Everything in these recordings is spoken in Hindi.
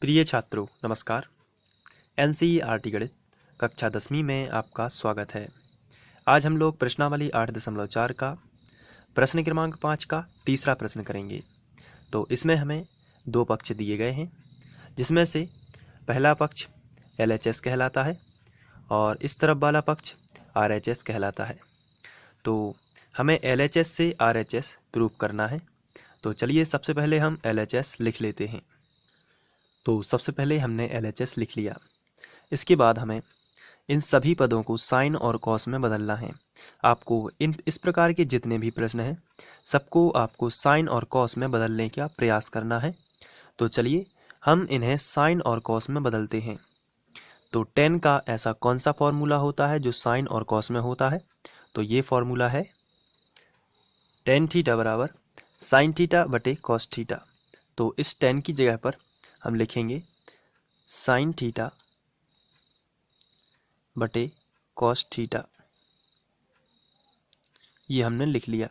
प्रिय छात्रों नमस्कार। एनसीईआरटी गणित कक्षा 10वीं में आपका स्वागत है। आज हम लोग प्रश्नावली 8.4 का प्रश्न क्रमांक 5 का तीसरा प्रश्न करेंगे। तो इसमें हमें दो पक्ष दिए गए हैं, जिसमें से पहला पक्ष LHS कहलाता है और इस तरफ वाला पक्ष RHS कहलाता है। तो हमें LHS से RHS प्रूव करना है। तो चलिए सबसे पहले हम LHS लिख लेते हैं। तो सबसे पहले हमने LHS लिख लिया। इसके बाद हमें इन सभी पदों को साइन और कॉस में बदलना है। आपको इस प्रकार के जितने भी प्रश्न हैं सबको आपको साइन और कॉस में बदलने का प्रयास करना है। तो चलिए हम इन्हें साइन और कॉस में बदलते हैं। तो tan का ऐसा कौन सा फॉर्मूला होता है जो साइन और कॉस में होता है? तो ये फॉर्मूला है tan थीटा बराबर साइन थीटा बटे कॉस थीटा। तो इस tan की जगह पर हम लिखेंगे साइन थीटा बटे कॉस थीटा। ये हमने लिख लिया।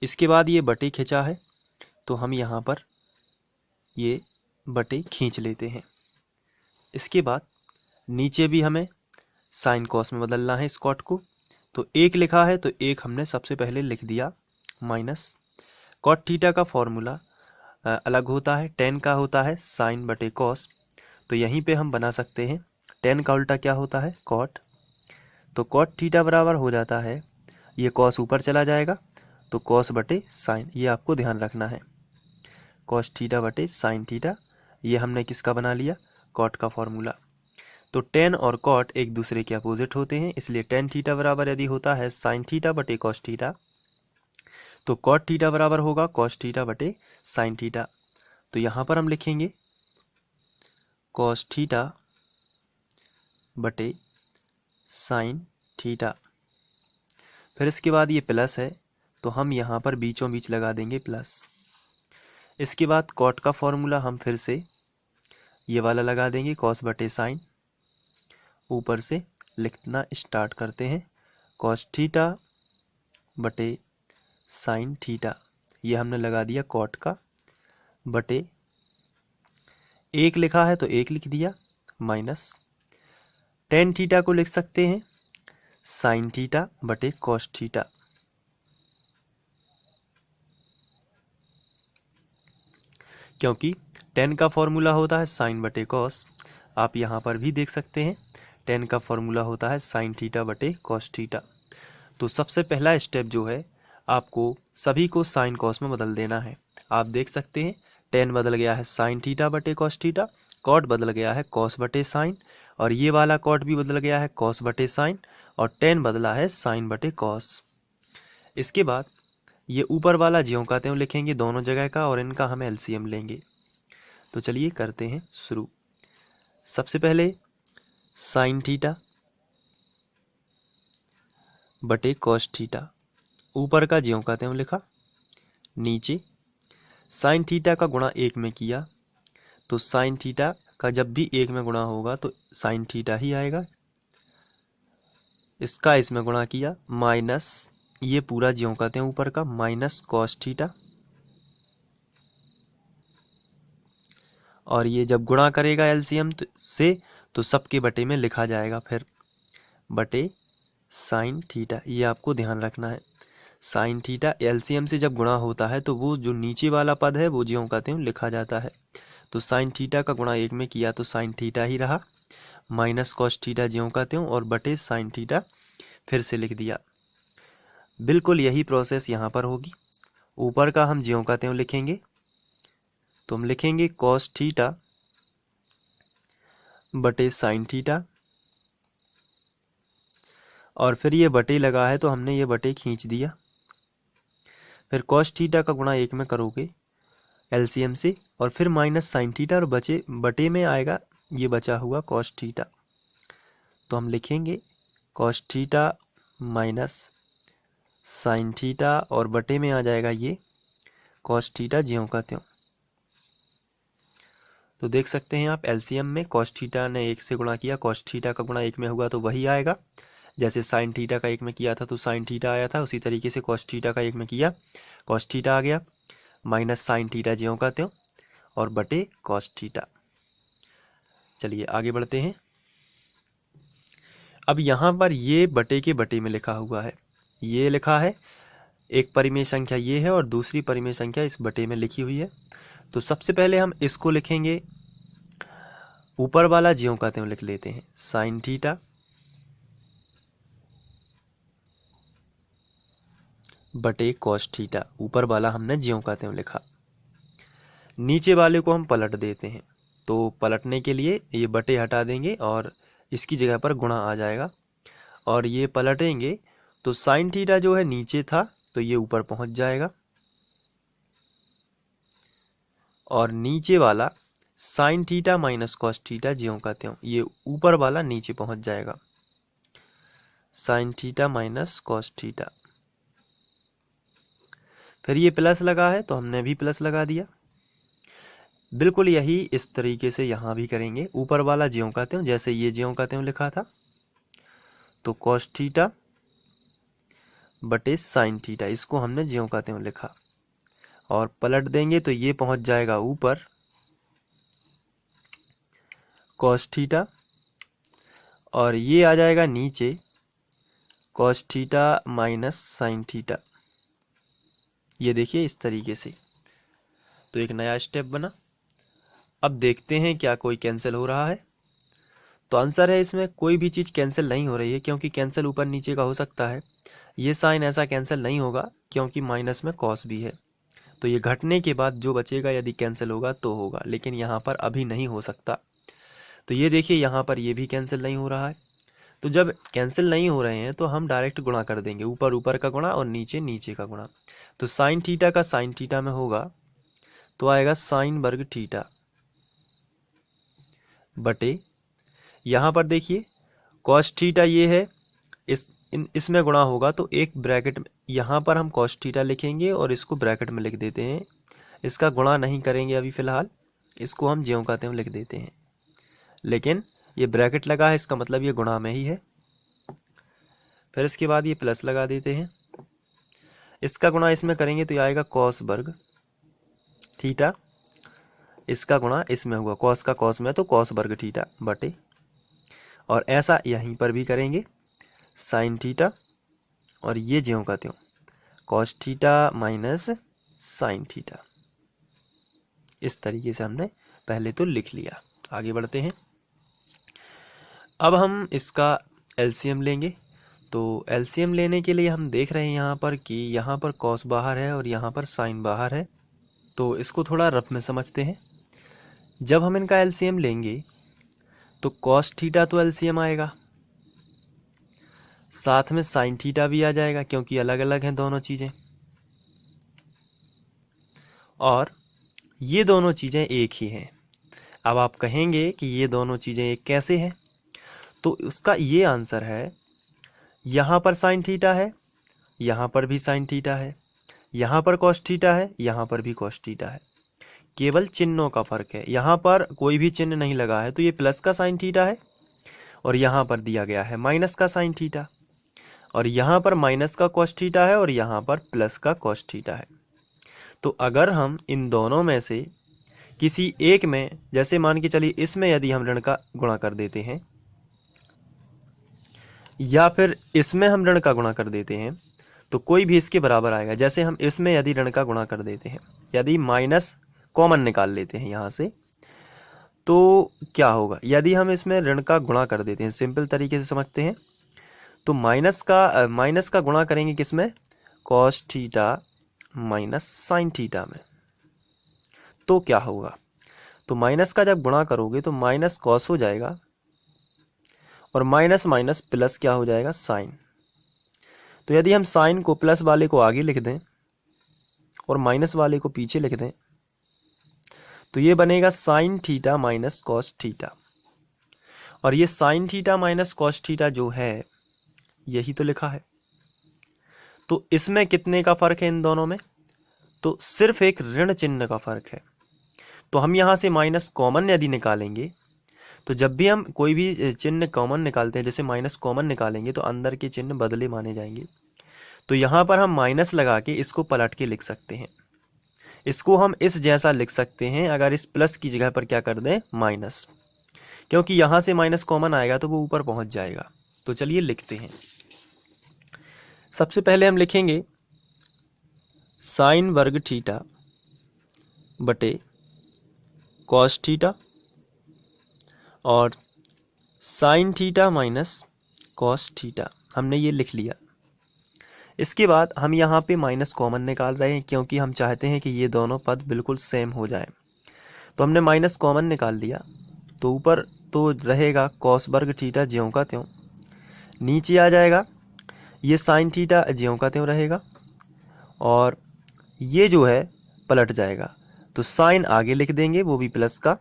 इसके बाद ये बटे खिंचा है तो हम यहाँ पर ये बटे खींच लेते हैं। इसके बाद नीचे भी हमें साइन कॉस में बदलना है इस कॉट को। तो एक लिखा है तो एक हमने सबसे पहले लिख दिया माइनस कॉट थीटा का फॉर्मूला अलग होता है, tan का होता है साइन बटे कॉस। तो यहीं पे हम बना सकते हैं tan का उल्टा क्या होता है कॉट। तो कॉट थीटा बराबर हो जाता है, ये कॉस ऊपर चला जाएगा तो कॉस बटे साइन, ये आपको ध्यान रखना है। कॉस थीटा बटे साइन थीटा, ये हमने किसका बना लिया कॉट का फॉर्मूला। तो tan और कॉट एक दूसरे के अपोजिट होते हैं, इसलिए tan थीटा बराबर यदि होता है साइन थीटा बटे कॉस थीटा तो कॉट थीटा बराबर होगा कॉस थीटा बटे साइन थीटा। तो यहाँ पर हम लिखेंगे कॉस थीटा बटे साइन थीटा। फिर इसके बाद ये प्लस है तो हम यहाँ पर बीचों बीच लगा देंगे प्लस। इसके बाद कॉट का फॉर्मूला हम फिर से ये वाला लगा देंगे कॉस बटे साइन। ऊपर से लिखना स्टार्ट करते हैं कॉस थीटा बटे साइन थीटा। ये हमने लगा दिया कॉट का बटे एक लिखा है तो एक लिख दिया माइनस tan थीटा को लिख सकते हैं साइन थीटा बटे कॉस थीटा। क्योंकि tan का फॉर्मूला होता है साइन बटे कॉस, आप यहाँ पर भी देख सकते हैं tan का फॉर्मूला होता है साइन थीटा बटे कॉस थीटा। तो सबसे पहला स्टेप जो है आपको सभी को साइन कॉस में बदल देना है। आप देख सकते हैं tan बदल गया है साइन थीटा बटे कॉस थीटा, कॉट बदल गया है कॉस बटे साइन, और ये वाला कॉट भी बदल गया है कॉस बटे साइन, और tan बदला है साइन बटे कॉस। इसके बाद ये ऊपर वाला ज्यों का त्यों लिखेंगे दोनों जगह का, और इनका हम LCM लेंगे। तो चलिए करते हैं शुरू। सबसे पहले साइन थीटा बटे कॉस थीटा, ऊपर का ज्यों का त्यों लिखा, नीचे साइन थीटा का गुणा एक में किया तो साइन थीटा का जब भी एक में गुणा होगा तो साइन थीटा ही आएगा। इसका इसमें गुणा किया माइनस ये पूरा ज्यों का त्यों ऊपर का माइनस कॉस थीटा, और ये जब गुणा करेगा LCM से तो सबके बटे में लिखा जाएगा फिर बटे साइन थीटा। ये आपको ध्यान रखना है, साइन थीटा LCM से जब गुणा होता है तो वो जो नीचे वाला पद है वो ज्यों का त्यों लिखा जाता है। तो साइन थीटा का गुणा एक में किया तो साइन थीटा ही रहा, माइनस कॉस थीटा ज्यों का त्यों और बटे साइन थीटा फिर से लिख दिया। बिल्कुल यही प्रोसेस यहाँ पर होगी। ऊपर का हम ज्यों का त्यों लिखेंगे तो हम लिखेंगे कॉस थीटा बटे साइन थीटा, और फिर ये बटे लगा है तो हमने ये बटे खींच दिया। फिर कॉस थीटा का गुणा एक में करोगे LCM से, और फिर माइनस साइन थीटा, और बचे बटे में आएगा ये बचा हुआ कॉस थीटा। तो हम लिखेंगे cos theta minus sign theta, और बटे में आ जाएगा ये कॉस थीटा ज्यों का त्यों। तो देख सकते हैं आप LCM में कॉस थीटा ने एक से गुणा किया, कॉस थीटा का गुणा एक में हुआ तो वही आएगा। जैसे साइन थीटा का एक में किया था तो साइन थीटा आया था, उसी तरीके से कॉस थीटा का एक में किया कॉस थीटा आ गया, माइनस साइन थीटा ज्यों का त्यों और बटे कॉस थीटा। चलिए आगे बढ़ते हैं। अब यहाँ पर ये बटे के बटे में लिखा हुआ है, ये लिखा है, एक परिमेय संख्या ये है और दूसरी परिमेय संख्या इस बटे में लिखी हुई है। तो सबसे पहले हम इसको लिखेंगे, ऊपर वाला ज्यों का त्यों लिख लेते हैं, साइन थीटा बटे कॉस थीटा। ऊपर वाला हमने ज्यों का त्यों लिखा, नीचे वाले को हम पलट देते हैं। तो पलटने के लिए ये बटे हटा देंगे और इसकी जगह पर गुणा आ जाएगा, और ये पलटेंगे तो साइन थीटा जो है नीचे था तो ये ऊपर पहुंच जाएगा, और नीचे वाला sign theta minus cos theta ज्यों का त्यों, ये ऊपर वाला नीचे पहुंच जाएगा, sign theta minus cos theta. फिर ये प्लस लगा है तो हमने भी प्लस लगा दिया। बिल्कुल यही इस तरीके से यहाँ भी करेंगे, ऊपर वाला ज्यों का त्यों, जैसे ये ज्यों का त्यों लिखा था, तो कॉस थीटा बटे साइन थीटा, इसको हमने ज्यों का त्यों लिखा, और पलट देंगे तो ये पहुंच जाएगा ऊपर कॉस थीटा, और ये आ जाएगा नीचे cos theta minus sine theta. ये देखिए इस तरीके से, तो एक नया स्टेप बना। अब देखते हैं क्या कोई कैंसिल हो रहा है। तो आंसर है इसमें कोई भी चीज़ कैंसिल नहीं हो रही है, क्योंकि कैंसिल ऊपर नीचे का हो सकता है, ये साइन ऐसा कैंसिल नहीं होगा क्योंकि माइनस में कॉस भी है। तो ये घटने के बाद जो बचेगा यदि कैंसिल होगा तो होगा, लेकिन यहाँ पर अभी नहीं हो सकता। तो ये देखिए यहाँ पर ये भी कैंसिल नहीं हो रहा है। तो जब कैंसिल नहीं हो रहे हैं तो हम डायरेक्ट गुणा कर देंगे, ऊपर ऊपर का गुणा और नीचे नीचे का गुणा। तो साइन थीटा का साइन थीटा में होगा तो आएगा साइन वर्ग थीटा बटे, यहाँ पर देखिए कॉस थीटा ये है, इसमें गुणा होगा तो एक ब्रैकेट में, यहाँ पर हम कॉस थीटा लिखेंगे और इसको ब्रैकेट में लिख देते हैं। इसका गुणा नहीं करेंगे अभी फ़िलहाल, इसको हम ज्यों का त्यों लिख देते हैं, लेकिन ये ब्रैकेट लगा है इसका मतलब ये गुणा में ही है। फिर इसके बाद ये प्लस लगा देते हैं, इसका गुणा इसमें करेंगे तो ये आएगा कॉस वर्ग थीटा, इसका गुणा इसमें हुआ, कॉस का कॉस में तो कॉस वर्ग थीटा बटे, और ऐसा यहीं पर भी करेंगे साइन थीटा, और ये ज्यों का त्यों cos theta minus sine theta. इस तरीके से हमने पहले तो लिख लिया। आगे बढ़ते हैं। अब हम इसका एलसीएम लेंगे। तो एलसीएम लेने के लिए हम देख रहे हैं यहाँ पर कि यहाँ पर कॉस बाहर है और यहाँ पर साइन बाहर है, तो इसको थोड़ा रफ में समझते हैं। जब हम इनका एलसीएम लेंगे तो कॉस थीटा तो एलसीएम आएगा, साथ में साइन थीटा भी आ जाएगा क्योंकि अलग अलग हैं दोनों चीज़ें, और ये दोनों चीज़ें एक ही हैं। अब आप कहेंगे कि ये दोनों चीज़ें एक कैसे हैं, तो उसका ये आंसर है, यहाँ पर साइन थीटा है, यहाँ पर भी साइन थीटा है, यहाँ पर कॉस थीटा है, यहाँ पर भी कॉस थीटा है, केवल चिन्हों का फर्क है। यहाँ पर कोई भी चिन्ह नहीं लगा है तो ये प्लस का साइन थीटा है, और यहाँ पर दिया गया है माइनस का साइन थीटा, और यहाँ पर माइनस का कॉस थीटा है और यहाँ पर प्लस का कॉस थीटा है। तो अगर हम इन दोनों में से किसी एक में, जैसे मान के चलिए इसमें यदि हम ऋण का गुणा कर देते हैं या फिर इसमें हम ऋण का गुणा कर देते हैं, तो कोई भी इसके बराबर आएगा। जैसे हम इसमें यदि ऋण का गुणा कर देते हैं, यदि माइनस कॉमन निकाल लेते हैं यहाँ से, तो क्या होगा, यदि हम इसमें ऋण का गुणा कर देते हैं, सिंपल तरीके से समझते हैं, तो माइनस का गुणा करेंगे किसमें, cos theta minus sine theta में, तो क्या होगा, तो माइनस का जब गुणा करोगे तो माइनस कॉस हो जाएगा, और माइनस माइनस प्लस क्या हो जाएगा, साइन। तो यदि हम साइन को प्लस वाले को आगे लिख दें और माइनस वाले को पीछे लिख दें, तो ये बनेगा sign theta minus cos theta, और ये sine theta minus cos theta जो है यही तो लिखा है। तो इसमें कितने का फर्क है इन दोनों में, तो सिर्फ एक ऋण चिन्ह का फर्क है। तो हम यहाँ से माइनस कॉमन यदि निकालेंगे, तो जब भी हम कोई भी चिन्ह कॉमन निकालते हैं, जैसे माइनस कॉमन निकालेंगे तो अंदर के चिन्ह बदले माने जाएंगे। तो यहाँ पर हम माइनस लगा के इसको पलट के लिख सकते हैं, इसको हम इस जैसा लिख सकते हैं अगर इस प्लस की जगह पर क्या कर दें, माइनस, क्योंकि यहाँ से माइनस कॉमन आएगा तो वो ऊपर पहुँच जाएगा। तो चलिए लिखते हैं। सबसे पहले हम लिखेंगे साइन वर्ग थीटा बटे कॉस थीटा और sine theta minus cos theta, हमने ये लिख लिया। इसके बाद हम यहाँ पे माइनस कॉमन निकाल रहे हैं क्योंकि हम चाहते हैं कि ये दोनों पद बिल्कुल सेम हो जाए। तो हमने माइनस कॉमन निकाल लिया, तो ऊपर तो रहेगा कॉस वर्ग थीटा ज्यों का त्यों, नीचे आ जाएगा ये साइन थीटा ज्यों का त्यों रहेगा और ये जो है पलट जाएगा। तो साइन आगे लिख देंगे वो भी प्लस का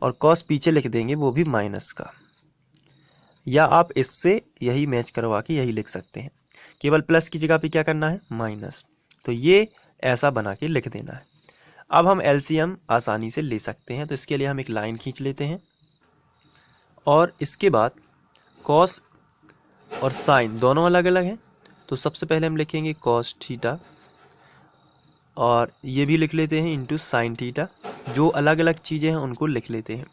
और कॉस पीछे लिख देंगे वो भी माइनस का, या आप इससे यही मैच करवा के यही लिख सकते हैं। केवल प्लस की जगह पे क्या करना है माइनस, तो ये ऐसा बना के लिख देना है। अब हम एलसीएम आसानी से ले सकते हैं, तो इसके लिए हम एक लाइन खींच लेते हैं और इसके बाद कॉस और साइन दोनों अलग अलग हैं, तो सबसे पहले हम लिखेंगे कॉस थीटा और ये भी लिख लेते हैं इंटू साइन थीटा। जो अलग अलग चीज़ें हैं उनको लिख लेते हैं,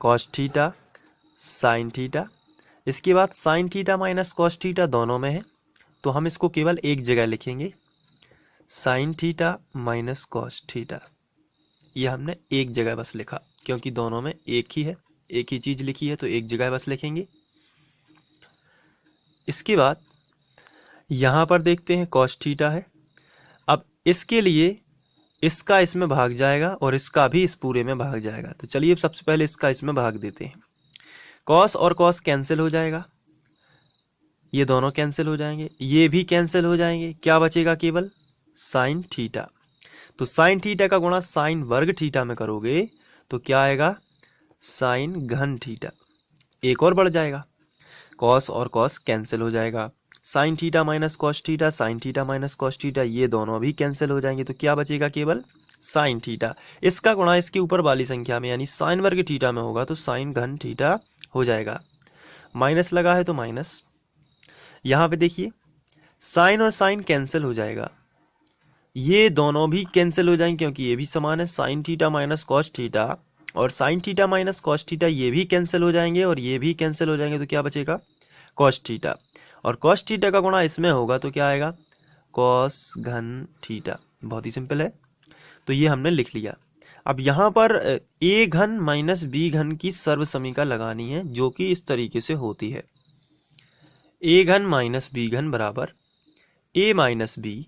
कॉस थीटा साइन थीटा। इसके बाद sign theta minus cos theta दोनों में है, तो हम इसको केवल एक जगह लिखेंगे, sign theta minus cos theta. ये हमने एक जगह बस लिखा क्योंकि दोनों में एक ही है, एक ही चीज़ लिखी है तो एक जगह बस लिखेंगे। इसके बाद यहाँ पर देखते हैं कॉस थीटा है। अब इसके लिए इसका इसमें भाग जाएगा और इसका भी इस पूरे में भाग जाएगा। तो चलिए सबसे पहले इसका इसमें भाग देते हैं। कॉस और कॉस कैंसिल हो जाएगा, ये दोनों कैंसिल हो जाएंगे, ये भी कैंसिल हो जाएंगे, क्या बचेगा केवल साइन थीटा। तो साइन थीटा का गुणा साइन वर्ग थीटा में करोगे तो क्या आएगा साइन घन थीटा, एक और बढ़ जाएगा, कॉस और कॉस कैंसिल हो जाएगा, sign theta minus cos theta sine theta minus cos theta ये दोनों भी कैंसिल हो जाएंगे, तो क्या बचेगा केवल साइन थीटा। इसका गुणा इसके ऊपर वाली संख्या में यानी साइन वर्ग थीटा में होगा तो साइन घन थीटा हो जाएगा। माइनस लगा है तो माइनस, यहाँ पे देखिए साइन और साइन कैंसिल हो जाएगा, ये दोनों भी कैंसिल हो जाएंगे क्योंकि ये भी समान है, sine theta minus cos theta और sine theta minus cos theta ये भी कैंसिल हो जाएंगे और ये भी कैंसिल हो जाएंगे, तो क्या बचेगा कॉस थीटा। और कॉस थीटा का गुणा इसमें होगा तो क्या आएगा कॉस घन थीटा, बहुत ही सिंपल है। तो ये हमने लिख लिया। अब यहाँ पर ए घन माइनस बी घन की सर्व समीका लगानी है जो कि इस तरीके से होती है, ए घन माइनस बी घन बराबर ए माइनस बी,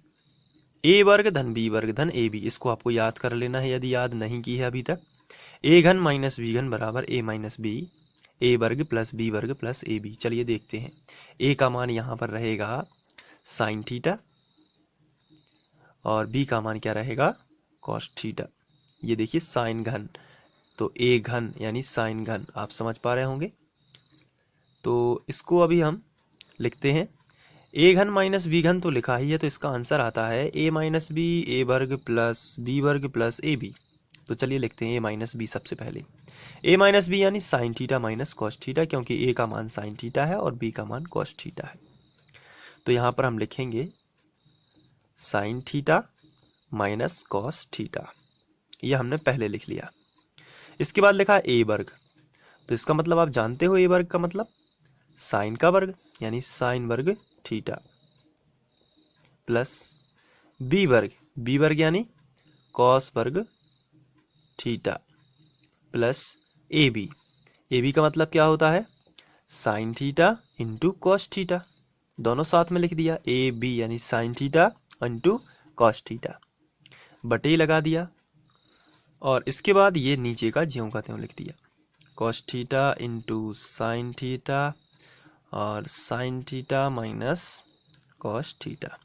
ए वर्ग धन बी वर्ग धन ए बी। इसको आपको याद कर लेना है यदि याद नहीं की है अभी तक। ए घन माइनस बी घन बराबर ए माइनस बी, ए वर्ग प्लस बी वर्ग प्लस ए बी। चलिए देखते हैं, ए का मान यहाँ पर रहेगा साइन थीटा और बी का मान क्या रहेगा कॉस थीटा। ये देखिए साइन घन, तो ए घन यानी साइन घन, आप समझ पा रहे होंगे। तो इसको अभी हम लिखते हैं, ए घन माइनस बी घन तो लिखा ही है, तो इसका आंसर आता है ए माइनस बी ए वर्ग प्लस बी वर्ग प्लस ए बी। तो चलिए लिखते हैं ए माइनस बी सबसे पहले, ए माइनस बी यानी sign theta minus cos theta, क्योंकि ए का मान साइन थीटा है और बी का मान कॉस थीटा है। तो यहाँ पर हम लिखेंगे sign theta minus cos theta, ये हमने पहले लिख लिया। इसके बाद लिखा ए वर्ग, तो इसका मतलब आप जानते हो ए वर्ग का मतलब साइन का वर्ग यानी साइन वर्ग थीटा प्लस बी वर्ग यानी कॉस वर्ग थीटा प्लस ए बी का मतलब क्या होता है sine theta into cos theta, दोनों साथ में लिख दिया, ए बी यानी sign theta into cos theta, बटे लगा दिया और इसके बाद ये नीचे का ज्यों का त्यों लिख दिया, cos theta into sine theta और sine theta minus cos theta.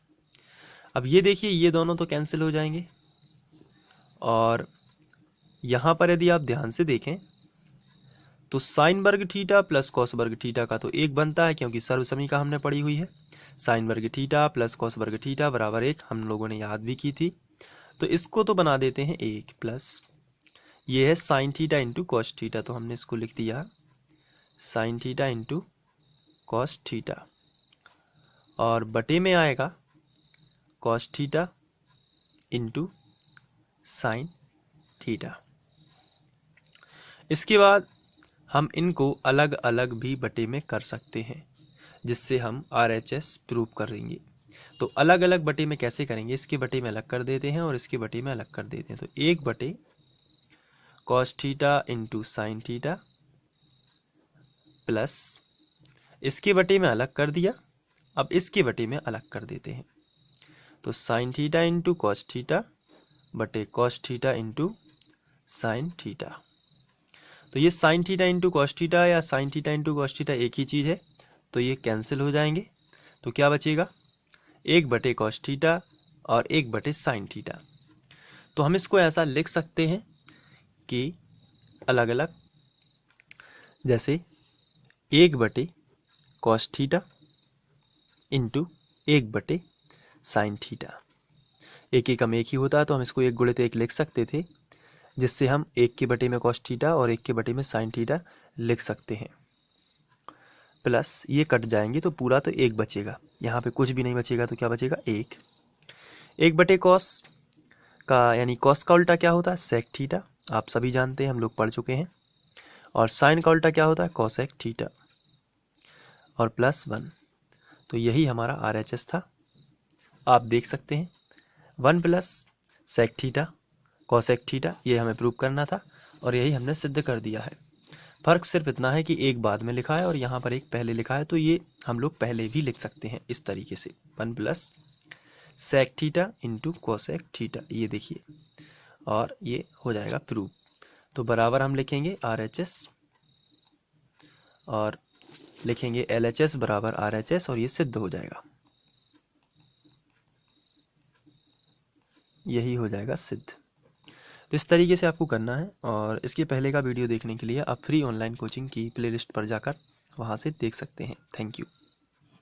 अब ये देखिए ये दोनों तो कैंसिल हो जाएंगे और यहाँ पर यदि आप ध्यान से देखें तो साइन वर्ग थीटा प्लस कॉस वर्ग थीटा का तो एक बनता है क्योंकि सर्व समीका हमने पढ़ी हुई है, साइन वर्ग थीटा प्लस कॉस वर्ग थीटा बराबर एक, हम लोगों ने याद भी की थी। तो इसको तो बना देते हैं एक, प्लस ये है sine theta into cos theta, तो हमने इसको लिख दिया sign theta into cos theta और बटे में आएगा cos theta into sine theta. इसके बाद हम इनको अलग अलग भी बटे में कर सकते हैं, जिससे हम RHS प्रूव करेंगे। तो अलग अलग बटे में कैसे करेंगे, इसके बटे में अलग कर देते हैं और इसके बटे में अलग कर देते हैं। तो 1 बटे cos theta into sine theta plus इसके बटे में अलग कर दिया, अब इसके बटे में अलग कर देते हैं। तो sine theta into cos theta बटे cos theta into sine theta. तो ये sine theta into cos theta या sine theta into cos theta एक ही चीज़ है, तो ये कैंसिल हो जाएंगे। तो क्या बचेगा, 1 बटे कॉस थीटा और 1 बटे साइन थीटा। तो हम इसको ऐसा लिख सकते हैं कि अलग अलग, जैसे 1 बटे कॉस थीटा इंटू 1 बटे साइन थीटा। एक ही कम एक ही होता है, तो हम इसको 1 गुणित 1 लिख सकते थे, जिससे हम 1 के बटे में कॉस थीटा और 1 के बटे में साइन थीटा लिख सकते हैं। प्लस ये कट जाएंगे तो पूरा तो 1 बचेगा, यहाँ पे कुछ भी नहीं बचेगा, तो क्या बचेगा 1 बटे कॉस का, यानी कॉस का उल्टा क्या होता है, सेक थीटा, आप सभी जानते हैं, हम लोग पढ़ चुके हैं। और साइन का उल्टा क्या होता है, कॉसेक थीटा, और प्लस 1। तो यही हमारा RHS था। आप देख सकते हैं 1 plus sec theta cosec theta, ये हमें प्रूव करना था और यही हमने सिद्ध कर दिया है। फर्क सिर्फ इतना है कि एक बाद में लिखा है और यहाँ पर एक पहले लिखा है, तो ये हम लोग पहले भी लिख सकते हैं इस तरीके से, 1 plus sec theta into cosec theta, ये देखिए, और ये हो जाएगा प्रूव। तो बराबर हम लिखेंगे RHS और लिखेंगे LHS बराबर RHS, और ये सिद्ध हो जाएगा, यही हो जाएगा सिद्ध। तो इस तरीके से आपको करना है, और इसके पहले का वीडियो देखने के लिए आप फ्री ऑनलाइन कोचिंग की प्लेलिस्ट पर जाकर वहाँ से देख सकते हैं। Thank you.